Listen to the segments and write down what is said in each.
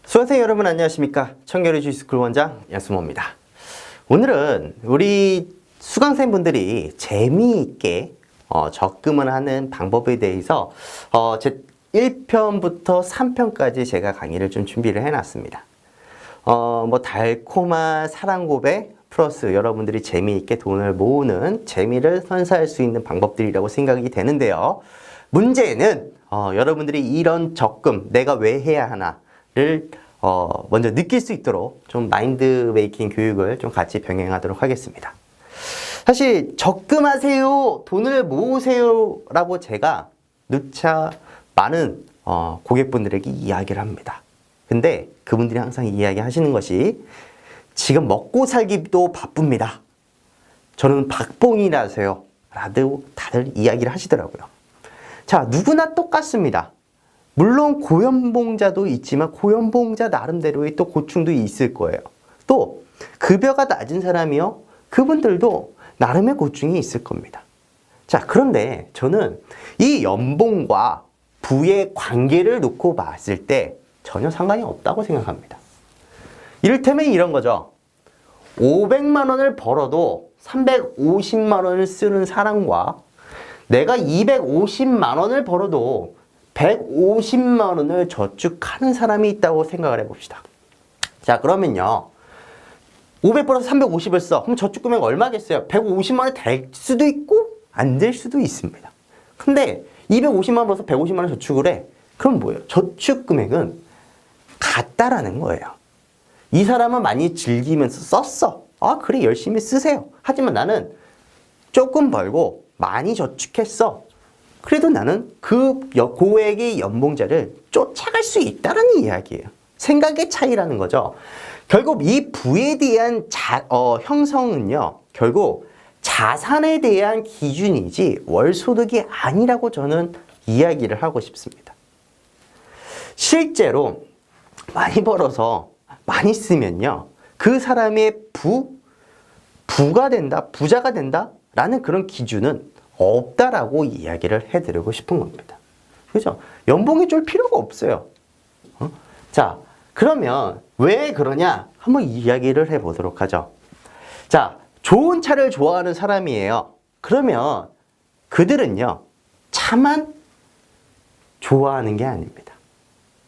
수강생 여러분 안녕하십니까? 청결의 주식스쿨 원장 양승모입니다. 오늘은 우리 수강생분들이 재미있게 적금을 하는 방법에 대해서 제 1편부터 3편까지 제가 강의를 좀 준비를 해놨습니다. 달콤한 사랑 고백 플러스 여러분들이 재미있게 돈을 모으는 재미를 선사할 수 있는 방법들이라고 생각이 되는데요. 문제는 여러분들이 이런 적금 내가 왜 해야 하나를 먼저 느낄 수 있도록 좀 마인드 메이킹 교육을 좀 같이 병행하도록 하겠습니다. 사실 적금하세요, 돈을 모으세요 라고 제가 누차 많은 고객분들에게 이야기를 합니다. 근데 그분들이 항상 이야기 하시는 것이 지금 먹고 살기도 바쁩니다. 저는 박봉이라서요 라고 다들 이야기를 하시더라고요. 자, 누구나 똑같습니다. 물론 고연봉자도 있지만 고연봉자 나름대로의 또 고충도 있을 거예요. 또 급여가 낮은 사람이요, 그분들도 나름의 고충이 있을 겁니다. 자, 그런데 저는 이 연봉과 부의 관계를 놓고 봤을 때 전혀 상관이 없다고 생각합니다. 이를테면 이런 거죠. 500만 원을 벌어도 350만 원을 쓰는 사람과 내가 250만 원을 벌어도 150만 원을 저축하는 사람이 있다고 생각을 해봅시다. 자, 그러면요. 500 벌어서 350을 써. 그럼 저축 금액 얼마겠어요? 150만 원이 될 수도 있고 안 될 수도 있습니다. 근데 250만 원 벌어서 150만 원 저축을 해. 그럼 뭐예요? 저축 금액은 같다라는 거예요. 이 사람은 많이 즐기면서 썼어. 아, 그래, 열심히 쓰세요. 하지만 나는 조금 벌고 많이 저축했어. 그래도 나는 그 고액의 연봉자를 쫓아갈 수 있다는 이야기예요. 생각의 차이라는 거죠. 결국 이 부에 대한 형성은요, 결국 자산에 대한 기준이지 월소득이 아니라고 저는 이야기를 하고 싶습니다. 실제로 많이 벌어서 많이 쓰면요, 그 사람의 부가 된다, 부자가 된다 라는 그런 기준은 없다라고 이야기를 해드리고 싶은 겁니다. 그죠? 연봉이 줄 필요가 없어요. 자, 그러면 왜 그러냐? 한번 이야기를 해보도록 하죠. 자, 좋은 차를 좋아하는 사람이에요. 그러면 그들은요, 차만 좋아하는 게 아닙니다.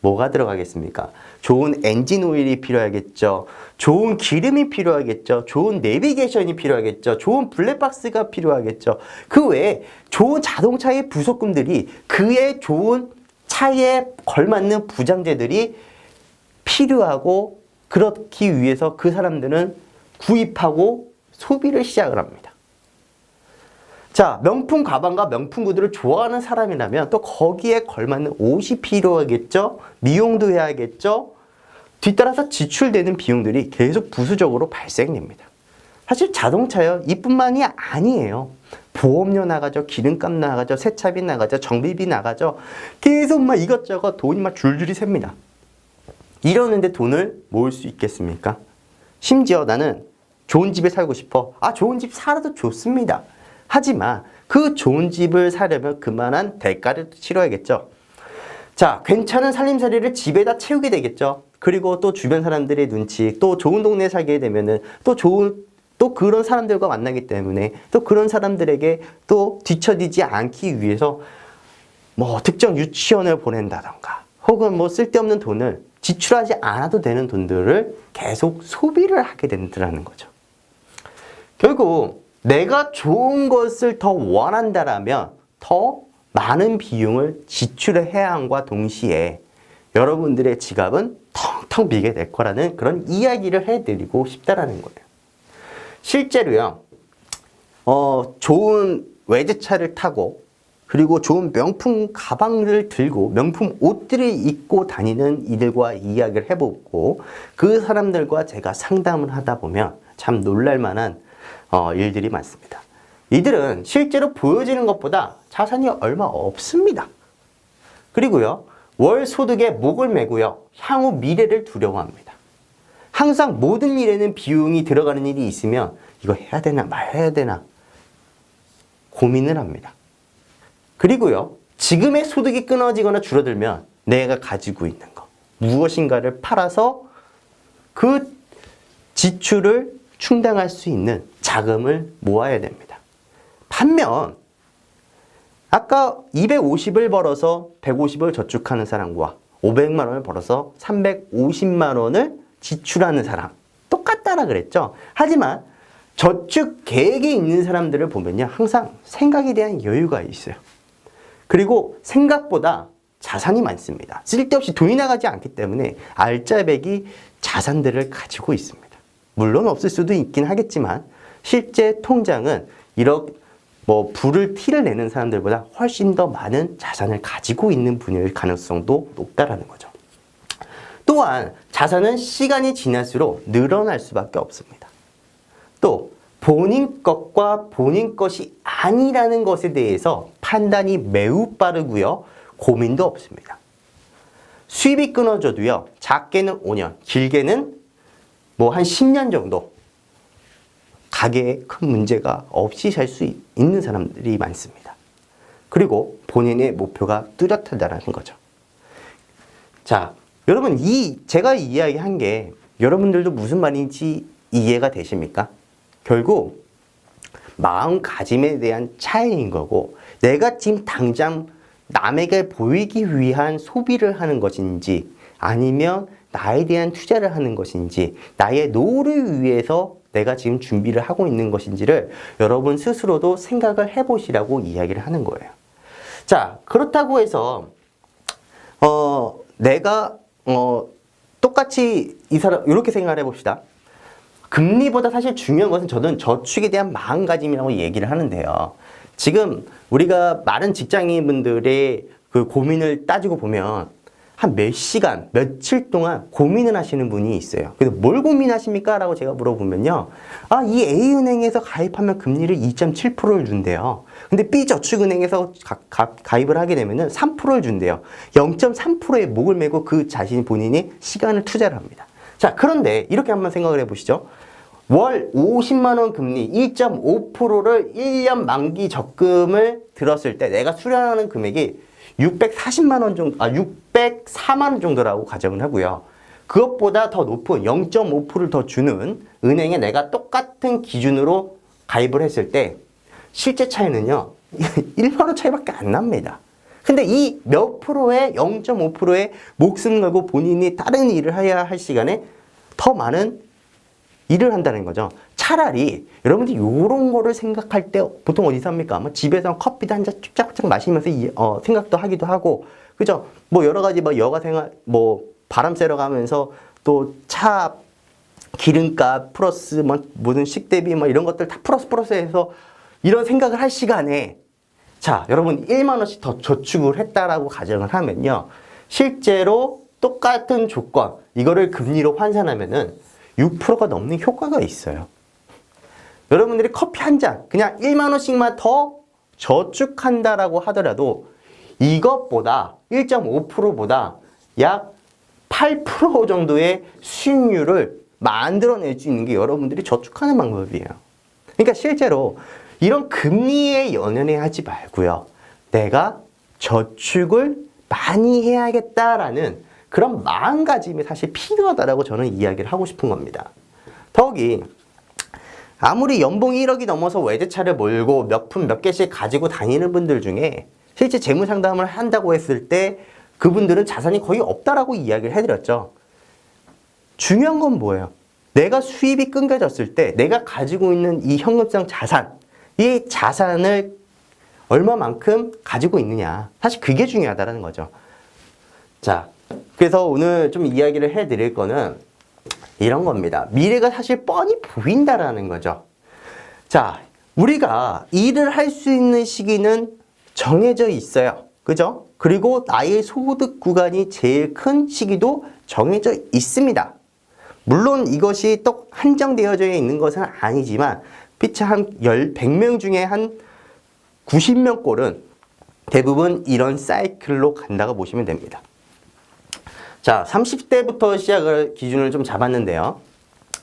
뭐가 들어가겠습니까? 좋은 엔진 오일이 필요하겠죠. 좋은 기름이 필요하겠죠. 좋은 내비게이션이 필요하겠죠. 좋은 블랙박스가 필요하겠죠. 그 외에 좋은 자동차의 부속품들이 그의 좋은 차에 걸맞는 부장재들이 필요하고, 그렇기 위해서 그 사람들은 구입하고 소비를 시작을 합니다. 자, 명품 가방과 명품 구두를 좋아하는 사람이라면 또 거기에 걸맞는 옷이 필요하겠죠. 미용도 해야겠죠. 뒤따라서 지출되는 비용들이 계속 부수적으로 발생됩니다. 사실 자동차요, 이뿐만이 아니에요. 보험료 나가죠. 기름값 나가죠. 세차비 나가죠. 정비비 나가죠. 계속 막 이것저것 돈이 막 줄줄이 셉니다. 이러는데 돈을 모을 수 있겠습니까? 심지어 나는 좋은 집에 살고 싶어. 아, 좋은 집 살아도 좋습니다. 하지만 그 좋은 집을 사려면 그만한 대가를 치러야겠죠. 자, 괜찮은 살림살이를 집에다 채우게 되겠죠. 그리고 또 주변 사람들의 눈치, 또 좋은 동네에 살게 되면은 또 그런 사람들과 만나기 때문에 또 그런 사람들에게 또 뒤처지지 않기 위해서 특정 유치원을 보낸다던가, 혹은 쓸데없는 돈을 지출하지 않아도 되는 돈들을 계속 소비를 하게 된다는 거죠. 결국 내가 좋은 것을 더 원한다라면 더 많은 비용을 지출해야 함과 동시에 여러분들의 지갑은 텅텅 비게 될 거라는 그런 이야기를 해드리고 싶다라는 거예요. 실제로요, 좋은 외제차를 타고 그리고 좋은 명품 가방을 들고 명품 옷들을 입고 다니는 이들과 이야기를 해보고 그 사람들과 제가 상담을 하다 보면 참 놀랄만한 일들이 많습니다. 이들은 실제로 보여지는 것보다 자산이 얼마 없습니다. 그리고요, 월 소득에 목을 매고요, 향후 미래를 두려워합니다. 항상 모든 일에는 비용이 들어가는 일이 있으면 이거 해야 되나 말아야 되나 고민을 합니다. 그리고요, 지금의 소득이 끊어지거나 줄어들면 내가 가지고 있는 거, 무엇인가를 팔아서 그 지출을 충당할 수 있는 자금을 모아야 됩니다. 반면 아까 250을 벌어서 150을 저축하는 사람과 500만 원을 벌어서 350만 원을 지출하는 사람 똑같다라 그랬죠. 하지만 저축 계획이 있는 사람들을 보면요, 항상 생각에 대한 여유가 있어요. 그리고 생각보다 자산이 많습니다. 쓸데없이 돈이 나가지 않기 때문에 알짜배기 자산들을 가지고 있습니다. 물론 없을 수도 있긴 하겠지만 실제 통장은 이렇게 불을 티를 내는 사람들보다 훨씬 더 많은 자산을 가지고 있는 분일 가능성도 높다라는 거죠. 또한 자산은 시간이 지날수록 늘어날 수밖에 없습니다. 또 본인 것과 본인 것이 아니라는 것에 대해서 판단이 매우 빠르고요. 고민도 없습니다. 수입이 끊어져도요. 작게는 5년, 길게는 한 10년 정도 가게에 큰 문제가 없이 살 수 있는 사람들이 많습니다. 그리고 본인의 목표가 뚜렷하다는 거죠. 자, 여러분 제가 이야기한 게 여러분들도 무슨 말인지 이해가 되십니까? 결국 마음가짐에 대한 차이인 거고 내가 지금 당장 남에게 보이기 위한 소비를 하는 것인지 아니면 나에 대한 투자를 하는 것인지 나의 노후를 위해서 내가 지금 준비를 하고 있는 것인지를 여러분 스스로도 생각을 해보시라고 이야기를 하는 거예요. 자, 그렇다고 해서 내가 똑같이 이 사람 이렇게 생각을 해봅시다. 금리보다 사실 중요한 것은 저는 저축에 대한 마음가짐이라고 얘기를 하는데요. 지금 우리가 많은 직장인분들의 그 고민을 따지고 보면 한 몇 시간, 며칠 동안 고민을 하시는 분이 있어요. 그래서 뭘 고민하십니까? 라고 제가 물어보면요. 이 A은행에서 가입하면 금리를 2.7%를 준대요. 근데 B저축은행에서 가입을 하게 되면은 3%를 준대요. 0.3%의 목을 메고 그 자신 본인이 시간을 투자를 합니다. 자, 그런데 이렇게 한번 생각을 해보시죠. 월 50만 원 금리 1.5%를 1년 만기 적금을 들었을 때 내가 수령하는 금액이 640만 원 정도, 604만 원 정도라고 가정을 하고요. 그것보다 더 높은 0.5%를 더 주는 은행에 내가 똑같은 기준으로 가입을 했을 때 실제 차이는요, 1만 원 차이밖에 안 납니다. 근데 이 몇 프로의 0.5%의 목숨 걸고 본인이 다른 일을 해야 할 시간에 더 많은 일을 한다는 거죠. 차라리 여러분들이 이런 거를 생각할 때 보통 어디서 합니까? 집에서 커피도 한 잔 쫙쫙 마시면서 생각도 하기도 하고, 그죠? 여러 가지 여가 생활, 바람 쐬러 가면서 또 차 기름값 플러스 모든 식대비 이런 것들 다 플러스 해서 이런 생각을 할 시간에 자, 여러분 1만 원씩 더 저축을 했다라고 가정을 하면요. 실제로 똑같은 조건, 이거를 금리로 환산하면은 6%가 넘는 효과가 있어요. 여러분들이 커피 한 잔, 그냥 1만 원씩만 더 저축한다라고 하더라도 이것보다 1.5%보다 약 8% 정도의 수익률을 만들어낼 수 있는 게 여러분들이 저축하는 방법이에요. 그러니까 실제로 이런 금리에 연연해하지 말고요. 내가 저축을 많이 해야겠다라는 그런 마음가짐이 사실 필요하다라고 저는 이야기를 하고 싶은 겁니다. 더욱이 아무리 연봉이 1억이 넘어서 외제차를 몰고 몇 푼 몇 개씩 가지고 다니는 분들 중에 실제 재무 상담을 한다고 했을 때 그분들은 자산이 거의 없다라고 이야기를 해드렸죠. 중요한 건 뭐예요? 내가 수입이 끊겨졌을 때 내가 가지고 있는 이 현금성 자산, 이 자산을 얼마만큼 가지고 있느냐. 사실 그게 중요하다는 거죠. 자, 그래서 오늘 좀 이야기를 해드릴 거는 이런 겁니다. 미래가 사실 뻔히 보인다라는 거죠. 자, 우리가 일을 할 수 있는 시기는 정해져 있어요. 그죠? 그리고 나의 소득 구간이 제일 큰 시기도 정해져 있습니다. 물론 이것이 또 한정되어져 있는 것은 아니지만 피차 한 100명 중에 한 90명 꼴은 대부분 이런 사이클로 간다고 보시면 됩니다. 자, 30대부터 시작을 기준을 좀 잡았는데요.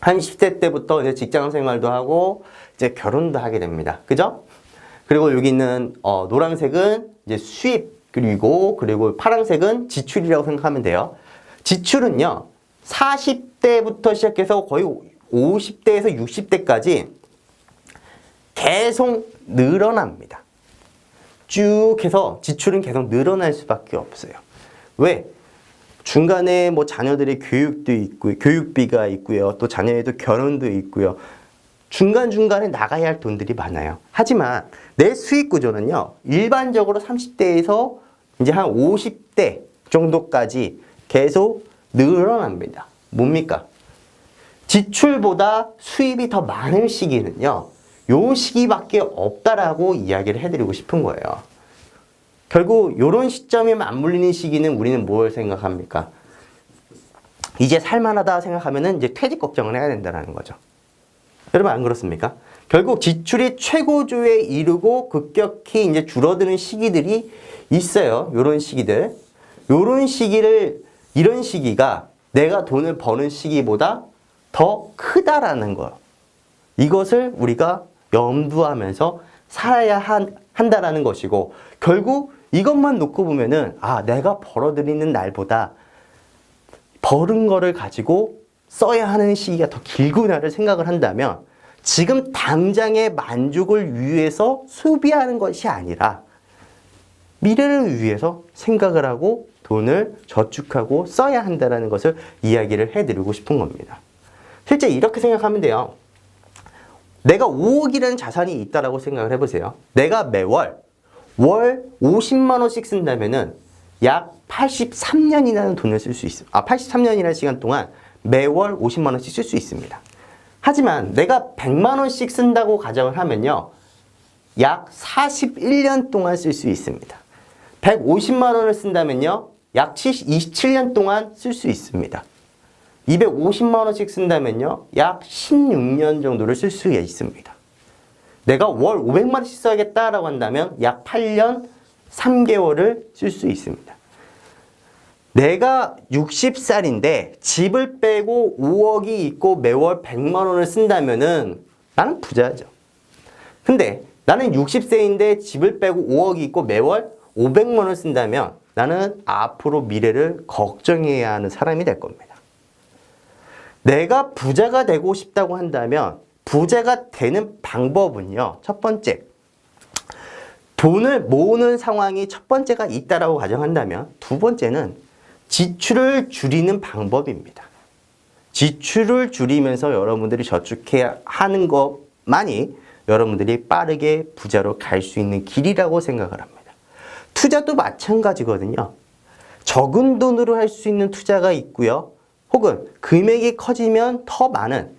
한 10대 때부터 이제 직장 생활도 하고 이제 결혼도 하게 됩니다. 그죠? 그리고 여기 있는 노란색은 이제 수입 그리고 파란색은 지출이라고 생각하면 돼요. 지출은요, 40대부터 시작해서 거의 50대에서 60대까지 계속 늘어납니다. 쭉 해서 지출은 계속 늘어날 수밖에 없어요. 왜? 중간에 뭐 자녀들의 교육도 있고요. 교육비가 있고요. 또 자녀에도 결혼도 있고요. 중간중간에 나가야 할 돈들이 많아요. 하지만 내 수익 구조는요, 일반적으로 30대에서 이제 한 50대 정도까지 계속 늘어납니다. 뭡니까? 지출보다 수입이 더 많은 시기는요, 요 시기밖에 없다라고 이야기를 해드리고 싶은 거예요. 결국 이런 시점에 맞물리는 시기는 우리는 뭘 생각합니까? 이제 살만하다 생각하면은 이제 퇴직 걱정을 해야 된다는 거죠. 여러분 안 그렇습니까? 결국 지출이 최고조에 이르고 급격히 이제 줄어드는 시기들이 있어요. 요런 시기들. 요런 시기를, 이런 시기가 내가 돈을 버는 시기보다 더 크다라는 거예요. 이것을 우리가 염두하면서 살아야 한다라는 것이고, 결국 이것만 놓고 보면은, 아, 내가 벌어들이는 날보다 벌은 거를 가지고 써야 하는 시기가 더 길구나를 생각을 한다면, 지금 당장의 만족을 위해서 소비하는 것이 아니라 미래를 위해서 생각을 하고 돈을 저축하고 써야 한다는 것을 이야기를 해드리고 싶은 겁니다. 실제 이렇게 생각하면 돼요. 내가 5억이라는 자산이 있다라고 생각을 해보세요. 내가 매월 월 50만 원씩 쓴다면은 약 83년이라는 돈을 쓸 수 있어요. 83년이라는 시간 동안 매월 50만 원씩 쓸 수 있습니다. 하지만 내가 100만 원씩 쓴다고 가정을 하면요, 약 41년 동안 쓸 수 있습니다. 150만 원을 쓴다면요, 약 27년 동안 쓸 수 있습니다. 250만 원씩 쓴다면요, 약 16년 정도를 쓸 수 있습니다. 내가 월 500만 원씩 써야겠다라고 한다면 약 8년 3개월을 쓸 수 있습니다. 내가 60살인데 집을 빼고 5억이 있고 매월 100만 원을 쓴다면은 나는 부자죠. 근데 나는 60세인데 집을 빼고 5억이 있고 매월 500만 원을 쓴다면 나는 앞으로 미래를 걱정해야 하는 사람이 될 겁니다. 내가 부자가 되고 싶다고 한다면 부자가 되는 방법은요, 첫 번째, 돈을 모으는 상황이 첫 번째가 있다라고 가정한다면, 두 번째는 지출을 줄이는 방법입니다. 지출을 줄이면서 여러분들이 저축해야 하는 것만이 여러분들이 빠르게 부자로 갈 수 있는 길이라고 생각을 합니다. 투자도 마찬가지거든요. 적은 돈으로 할 수 있는 투자가 있고요. 혹은 금액이 커지면 더 많은,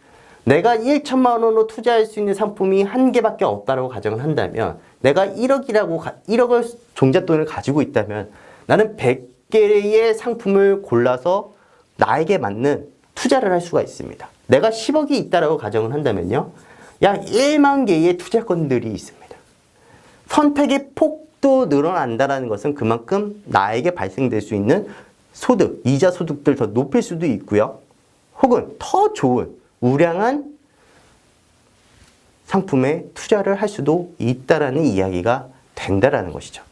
내가 1천만 원으로 투자할 수 있는 상품이 한 개밖에 없다고 가정을 한다면, 내가 1억을 종잣돈을 가지고 있다면 나는 100개의 상품을 골라서 나에게 맞는 투자를 할 수가 있습니다. 내가 10억이 있다고 가정을 한다면요, 약 1만 개의 투자권들이 있습니다. 선택의 폭도 늘어난다는 것은 그만큼 나에게 발생될 수 있는 소득, 이자 소득들 더 높일 수도 있고요. 혹은 더 좋은 우량한 상품에 투자를 할 수도 있다라는 이야기가 된다라는 것이죠.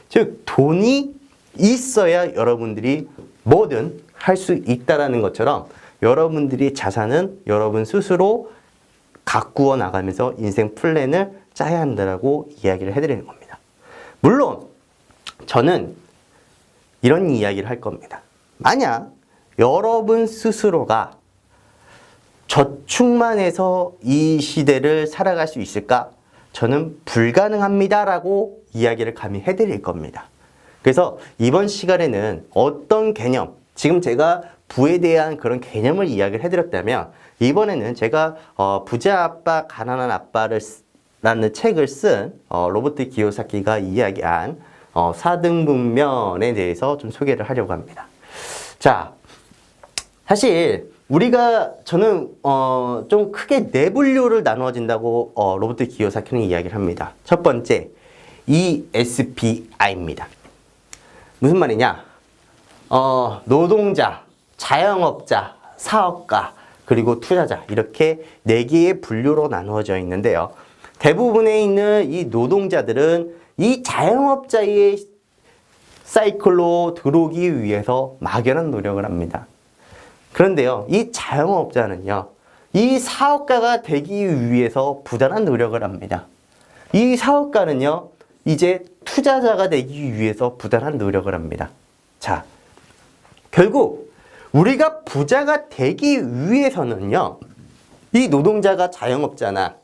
즉, 돈이 있어야 여러분들이 뭐든 할 수 있다라는 것처럼 여러분들이 자산은 여러분 스스로 가꾸어 나가면서 인생 플랜을 짜야 한다라고 이야기를 해드리는 겁니다. 물론 저는 이런 이야기를 할 겁니다. 만약 여러분 스스로가 저축만 해서 이 시대를 살아갈 수 있을까? 저는 불가능합니다라고 이야기를 감히 해드릴 겁니다. 그래서 이번 시간에는 어떤 개념, 지금 제가 부에 대한 그런 개념을 이야기를 해드렸다면, 이번에는 제가 부자 아빠, 가난한 아빠를 라는 책을 쓴 로버트 기요사키가 이야기한 4등분면에 대해서 좀 소개를 하려고 합니다. 자, 사실 저는 좀 크게 네 분류를 나누어진다고 로버트 기요사키는 이야기를 합니다. 첫 번째, ESPI입니다. 무슨 말이냐? 노동자, 자영업자, 사업가, 그리고 투자자, 이렇게 네 개의 분류로 나누어져 있는데요. 대부분에 있는 이 노동자들은 이 자영업자의 사이클로 들어오기 위해서 막연한 노력을 합니다. 그런데요, 이 자영업자는요, 이 사업가가 되기 위해서 부단한 노력을 합니다. 이 사업가는요, 이제 투자자가 되기 위해서 부단한 노력을 합니다. 자, 결국 우리가 부자가 되기 위해서는요, 이 노동자가 자영업자나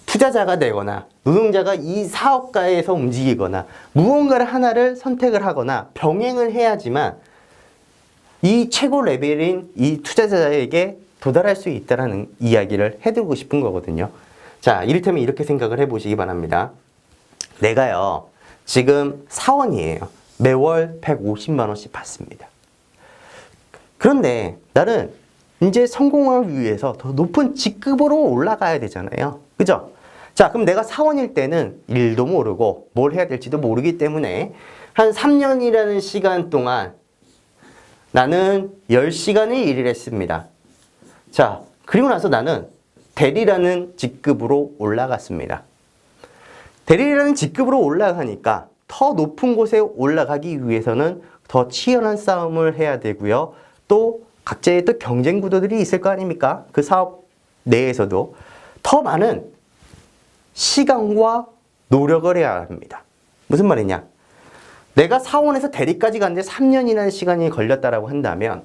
투자자가 되거나 노동자가 이 사업가에서 움직이거나 무언가를 하나를 선택을 하거나 병행을 해야지만 이 최고 레벨인 이 투자자에게 도달할 수 있다는 이야기를 해드리고 싶은 거거든요. 자, 이를테면 이렇게 생각을 해보시기 바랍니다. 내가요, 지금 사원이에요. 매월 150만 원씩 받습니다. 그런데 나는 이제 성공을 위해서 더 높은 직급으로 올라가야 되잖아요. 그죠? 자, 그럼 내가 사원일 때는 일도 모르고 뭘 해야 될지도 모르기 때문에 한 3년이라는 시간 동안 나는 10시간을 일을 했습니다. 자, 그리고 나서 나는 대리라는 직급으로 올라갔습니다. 대리라는 직급으로 올라가니까 더 높은 곳에 올라가기 위해서는 더 치열한 싸움을 해야 되고요. 또 각자의 또 경쟁 구도들이 있을 거 아닙니까? 그 사업 내에서도 더 많은 시간과 노력을 해야 합니다. 무슨 말이냐? 내가 사원에서 대리까지 가는데 3년이라는 시간이 걸렸다라고 한다면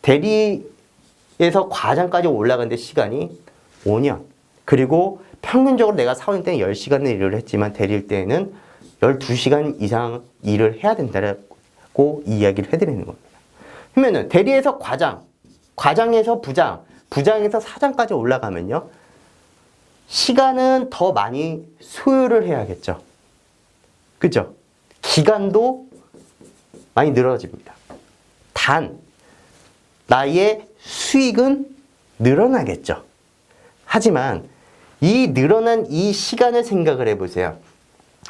대리에서 과장까지 올라가는데 시간이 5년. 그리고 평균적으로 내가 사원일 때는 10시간을 일을 했지만 대리일 때는 12시간 이상 일을 해야 된다고 이야기를 해드리는 겁니다. 그러면은 대리에서 과장, 과장에서 부장, 부장에서 사장까지 올라가면요, 시간은 더 많이 소요를 해야겠죠. 그죠? 기간도 많이 늘어집니다. 단, 나의 수익은 늘어나겠죠. 하지만 이 늘어난 이 시간을 생각을 해보세요.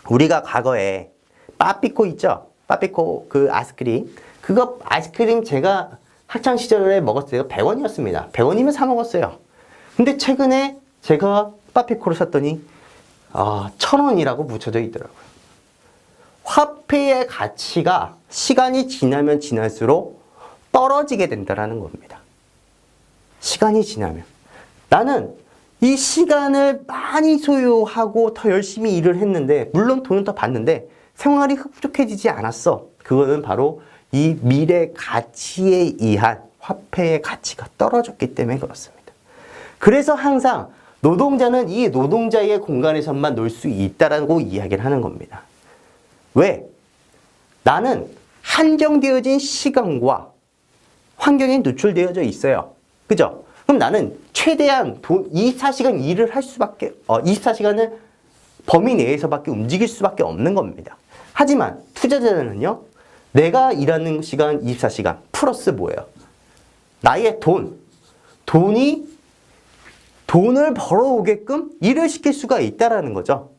우리가 과거에 빠삐코 있죠? 빠삐코 그 아이스크림. 그거 아이스크림 제가 학창시절에 먹었을 때가 100원이었습니다. 100원이면 사 먹었어요. 근데 최근에 제가 빠삐코를 샀더니 1,000원이라고 붙여져 있더라고요. 화폐의 가치가 시간이 지나면 지날수록 떨어지게 된다는 겁니다. 시간이 지나면. 나는 이 시간을 많이 소요하고 더 열심히 일을 했는데, 물론 돈은 더 받는데 생활이 흡족해지지 않았어. 그거는 바로 이 미래 가치에 의한 화폐의 가치가 떨어졌기 때문에 그렇습니다. 그래서 항상 노동자는 이 노동자의 공간에서만 놀 수 있다라고 이야기를 하는 겁니다. 왜? 나는 한정되어진 시간과 환경에 노출되어져 있어요. 그죠? 그럼 나는 최대한 24시간 일을 할 수밖에, 24시간을 범위 내에서밖에 움직일 수밖에 없는 겁니다. 하지만 투자자는요, 내가 일하는 시간 24시간 플러스 뭐예요? 나의 돈을 벌어오게끔 일을 시킬 수가 있다라는 거죠.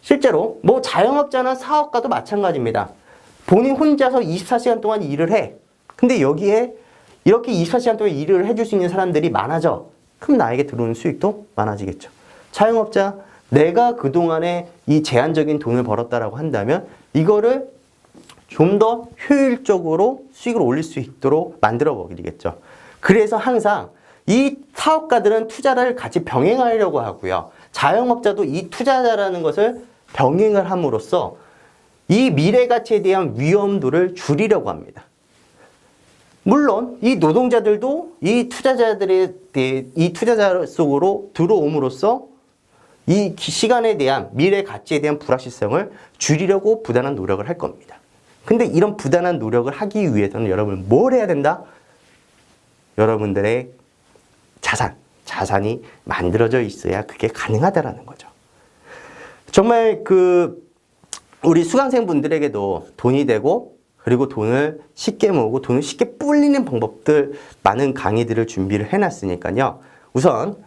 실제로 뭐 자영업자나 사업가도 마찬가지입니다. 본인 혼자서 24시간 동안 일을 해. 근데 여기에 이렇게 24시간 동안 일을 해줄 수 있는 사람들이 많아져. 그럼 나에게 들어오는 수익도 많아지겠죠. 자영업자, 내가 그동안에 이 제한적인 돈을 벌었다라고 한다면 이거를 좀 더 효율적으로 수익을 올릴 수 있도록 만들어 버리겠죠. 그래서 항상 이 사업가들은 투자를 같이 병행하려고 하고요. 자영업자도 이 투자자라는 것을 병행을 함으로써 이 미래 가치에 대한 위험도를 줄이려고 합니다. 물론 이 노동자들도 이 투자자 속으로 들어옴으로써 이 시간에 대한 미래 가치에 대한 불확실성을 줄이려고 부단한 노력을 할 겁니다. 근데 이런 부단한 노력을 하기 위해서는 여러분 뭘 해야 된다? 여러분들의 자산이 만들어져 있어야 그게 가능하다라는 거죠. 정말 우리 수강생분들에게도 돈이 되고, 그리고 돈을 쉽게 모으고 돈을 쉽게 불리는 방법들 많은 강의들을 준비를 해놨으니까요. 우선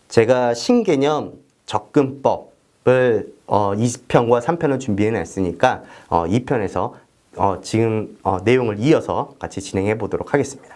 제가 신개념 접근법을 2편과 3편을 준비해놨으니까 2편에서 지금 내용을 이어서 같이 진행해 보도록 하겠습니다.